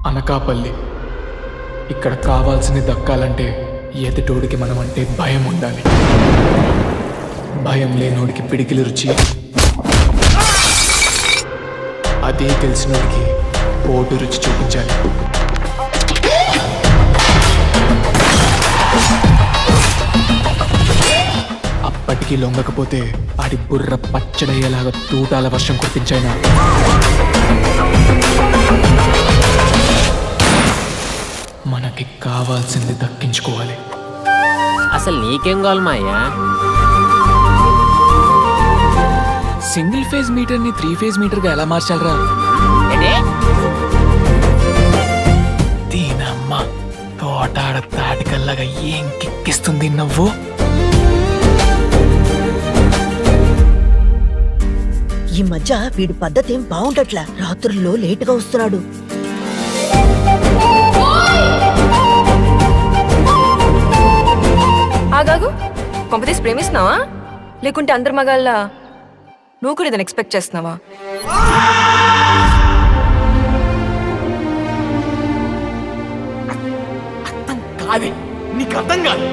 అనకాపల్లి. ఇక్కడ కావాల్సింది దక్కాలంటే ఎదుటోడికి మనం అంటే భయం ఉండాలి. భయం లేనోడికి పిడికిలి రుచి, అదే తెలిసినోడికి పోటు రుచి చూపించాలి. అప్పటికీ లొంగకపోతే ఆడి బుర్ర పచ్చడయ్యేలాగా తూటాల వర్షం కురిపించైనా మనకి కావాల్సింది దక్కించుకోవాలి. అసలు నీకేం కావాలి మాయ్యా? సింగిల్ ఫేజ్ మీటర్ ని 3 ఫేజ్ మీటర్ గా ఎలా మార్చాలరా? దీనమ్మ తోటాడ తాటికల్లాగా ఏం కిక్కిస్తుంది నవ్వు. ఈ మధ్య వీడి పద్ధతి ఏం బాగుండట్లా. రాత్రుల్లో లేటుగా వస్తున్నాడు. ఆగాగు, కొంపతీసి ప్రేమిస్తున్నావా లేకుంటే అందరి మగాళ్ళ నువ్వు కూడా ఇదని ఎక్స్పెక్ట్ చేస్తున్నావా? కాదే నీకు అర్థం కాదు.